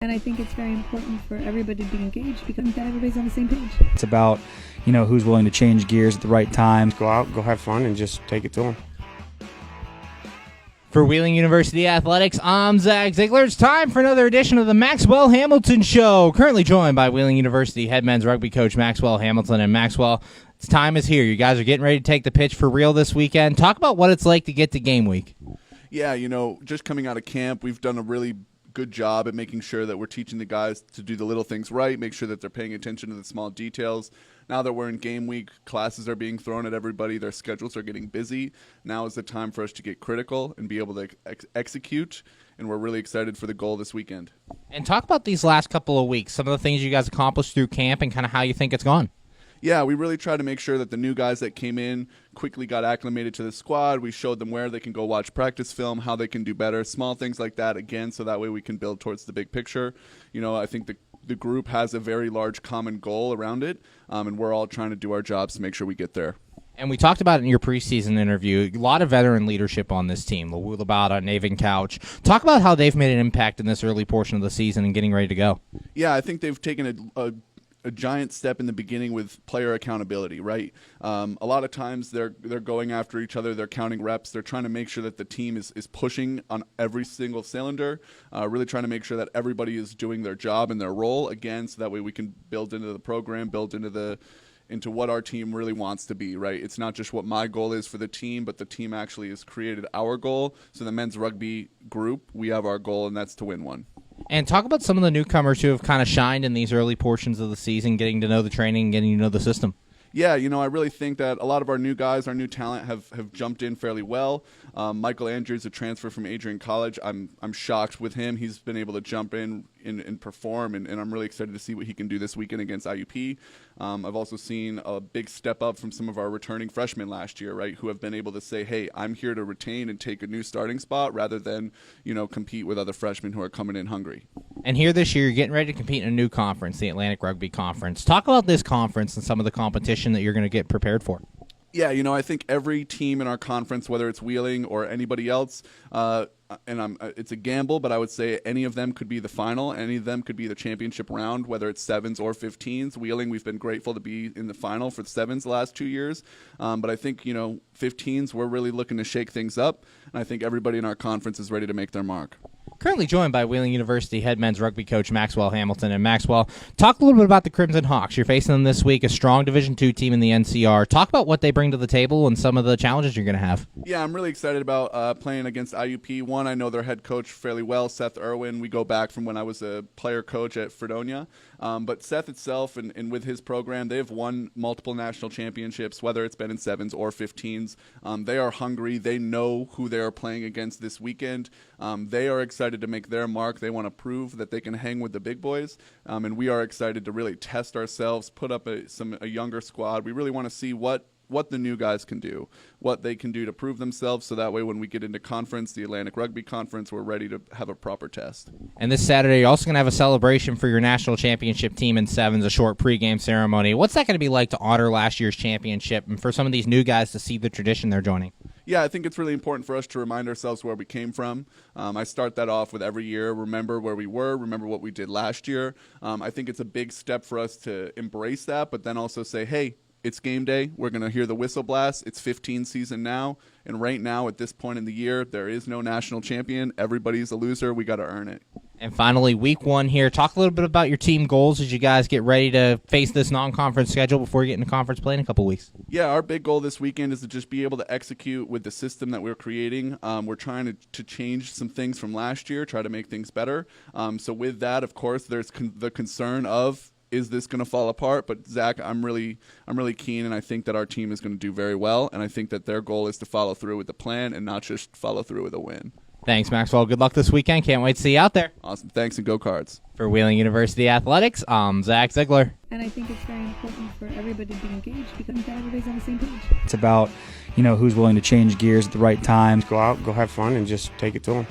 And I think it's very important for everybody to be engaged because that everybody's on the same page. It's about, who's willing to change gears at the right time. Go out, go have fun, and just take it to them. For Wheeling University Athletics, I'm Zach Ziegler. It's time for another edition of the Maxwell Hamilton Show. Currently joined by Wheeling University head men's rugby coach Maxwell Hamilton. And Maxwell, time is here. You guys are getting ready to take the pitch for real this weekend. Talk about what it's like to get to game week. Yeah, just coming out of camp, we've done a really good job at making sure that we're teaching the guys to do the little things right, make sure that they're paying attention to the small details. Now that we're in game week, classes are being thrown at everybody, their schedules are getting busy. Now is the time for us to get critical and be able to execute, and we're really excited for the goal this weekend. And talk about these last couple of weeks, some of the things you guys accomplished through camp and kind of how you think it's gone. Yeah, we really try to make sure that the new guys that came in quickly got acclimated to the squad. We showed them where they can go watch practice film, how they can do better, small things like that, again, so that way we can build towards the big picture. I think the group has a very large common goal around it, and we're all trying to do our jobs to make sure we get there. And we talked about it in your preseason interview, a lot of veteran leadership on this team, Lou Labata, Nathan Couch. Talk about how they've made an impact in this early portion of the season and getting ready to go. Yeah, I think they've taken a giant step in the beginning with player accountability, right? A lot of times they're going after each other, they're counting reps, they're trying to make sure that the team is pushing on every single cylinder, really trying to make sure that everybody is doing their job and their role, again, so that way we can build into the program, build into what our team really wants to be, right? It's not just what my goal is for the team, but the team actually has created our goal. So the men's rugby group, we have our goal, and that's to win one. And talk about some of the newcomers who have kind of shined in these early portions of the season, getting to know the training, getting to know the system. Yeah, I really think that a lot of our new guys, our new talent have jumped in fairly well. Michael Andrews, a transfer from Adrian College, I'm shocked with him. He's been able to jump in and perform, and I'm really excited to see what he can do this weekend against IUP. I've also seen a big step up from some of our returning freshmen last year, right, who have been able to say, hey, I'm here to retain and take a new starting spot rather than, compete with other freshmen who are coming in hungry. And here this year, you're getting ready to compete in a new conference, the Atlantic Rugby Conference. Talk about this conference and some of the competition that you're going to get prepared for. Yeah, I think every team in our conference, whether it's Wheeling or anybody else, it's a gamble, but I would say any of them could be the final. Any of them could be the championship round, whether it's 7s or 15s. Wheeling, we've been grateful to be in the final for the 7s the last 2 years. But I think, 15s, we're really looking to shake things up, and I think everybody in our conference is ready to make their mark. Currently joined by Wheeling University head men's rugby coach Maxwell Hamilton. And Maxwell, talk a little bit about the Crimson Hawks. You're facing them this week, a strong Division II team in the NCR. Talk about what they bring to the table and some of the challenges you're going to have. Yeah, I'm really excited about playing against IUP. One, I know their head coach fairly well, Seth Irwin. We go back from when I was a player coach at Fredonia. But Seth itself and with his program, they have won multiple national championships, whether it's been in 7s or 15s. They are hungry. They know who they are playing against this weekend. They are excited to make their mark. They want to prove that they can hang with the big boys. And we are excited to really test ourselves, put up a younger squad. We really want to see what the new guys can do, what they can do to prove themselves, so that way when we get into conference, the Atlantic Rugby Conference, we're ready to have a proper test. And this Saturday, you're also going to have a celebration for your national championship team in 7s, a short pregame ceremony. What's that going to be like to honor last year's championship and for some of these new guys to see the tradition they're joining? Yeah, I think it's really important for us to remind ourselves where we came from. I start that off with every year. Remember where we were. Remember what we did last year. I think it's a big step for us to embrace that, but then also say, hey, it's game day. We're going to hear the whistle blast. It's 15 season now. And right now, at this point in the year, there is no national champion. Everybody's a loser. We got to earn it. And finally, week 1 here. Talk a little bit about your team goals as you guys get ready to face this non-conference schedule before you get into conference play in a couple weeks. Yeah, our big goal this weekend is to just be able to execute with the system that we're creating. We're trying to change some things from last year, try to make things better. So with that, of course, there's the concern of, is this going to fall apart? But Zach, I'm really keen, and I think that our team is going to do very well, and I think that their goal is to follow through with the plan and not just follow through with a win. Thanks, Maxwell. Good luck this weekend. Can't wait to see you out there. Awesome. Thanks, and go Cards. For Wheeling University Athletics, I'm Zach Ziegler. And I think it's very important for everybody to be engaged because that everybody's on the same page. It's about, who's willing to change gears at the right time. Go out, go have fun, and just take it to them.